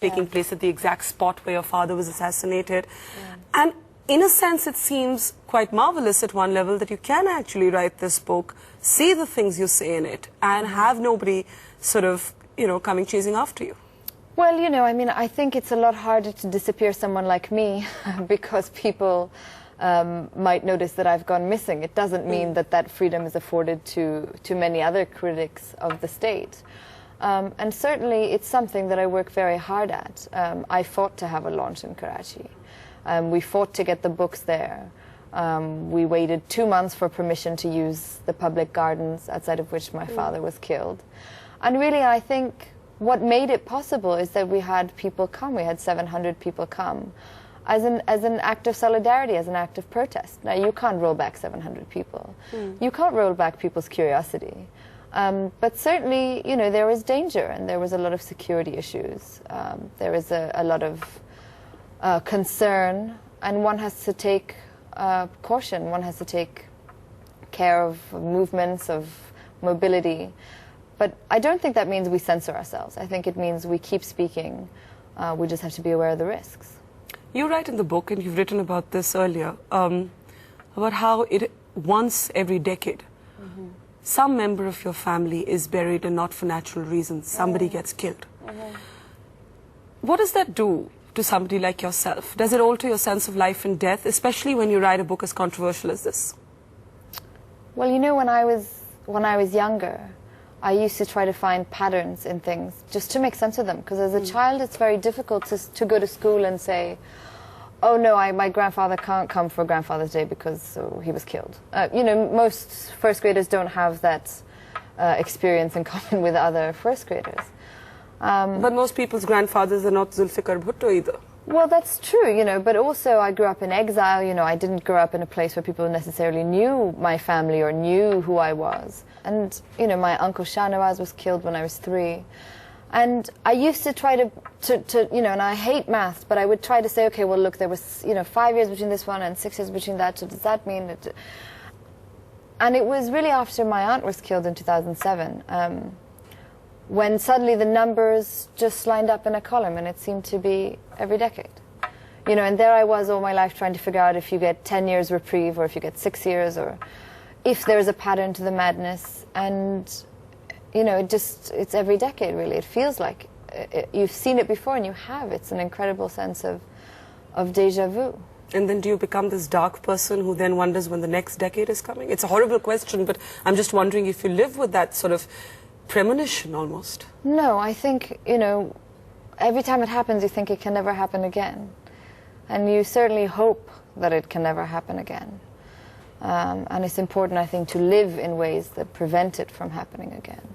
taking place at the exact spot where your father was assassinated. And in a sense, it seems quite marvelous at one level that you can actually write this book, say the things you say in it, and have nobody sort of, coming chasing after you. Well, I mean, I think it's a lot harder to disappear someone like me because people might notice that I've gone missing. It doesn't mean that that freedom is afforded to many other critics of the state. And certainly it's something that I work very hard at. I fought to have a launch in Karachi. We fought to get the books there. We waited 2 months for permission to use the public gardens outside of which my father was killed. And really, I think what made it possible is that we had people come. We had 700 people come as an act of solidarity, as an act of protest. Now, you can't roll back 700 people. You can't roll back people's curiosity. But certainly, there was danger and there was a lot of security issues. There is a lot of concern, and one has to take caution. One has to take care of movements, of mobility. But I don't think that means we censor ourselves. I think it means we keep speaking. We just have to be aware of the risks. You write in the book, and you've written about this earlier, about how once every decade, some member of your family is buried and not for natural reasons. Somebody gets killed. What does that do to somebody like yourself? Does it alter your sense of life and death, especially when you write a book as controversial as this? Well, when I was younger, I used to try to find patterns in things just to make sense of them. Because as a child, it's very difficult to go to school and say, oh no, my grandfather can't come for Grandfather's Day because he was killed. Most first graders don't have that experience in common with other first graders. But most people's grandfathers are not Zulfikar Bhutto either. Well, that's true, but also I grew up in exile. I didn't grow up in a place where people necessarily knew my family or knew who I was. And, my uncle Shahnawaz was killed when I was 3. And I used to try to and I hate maths, but I would try to say, okay, well, look, there was, 5 years between this one and 6 years between that, so does that mean that? And it was really after my aunt was killed in 2007, when suddenly the numbers just lined up in a column, and it seemed to be every decade. And there I was all my life trying to figure out if you get 10 years reprieve or if you get 6 years, or if there is a pattern to the madness. And it's every decade, really. It feels like you've seen it before, and you have. It's an incredible sense of deja vu. And then do you become this dark person who then wonders when the next decade is coming? It's a horrible question, but I'm just wondering if you live with that sort of premonition almost. No, I think, every time it happens, you think it can never happen again. And you certainly hope that it can never happen again. And it's important, I think, to live in ways that prevent it from happening again.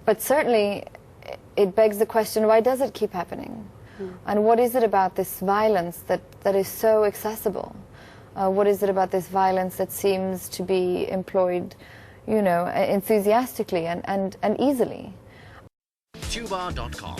But certainly, it begs the question, why does it keep happening? And what is it about this violence that is so accessible? What is it about this violence that seems to be employed, enthusiastically and easily? Tuba.com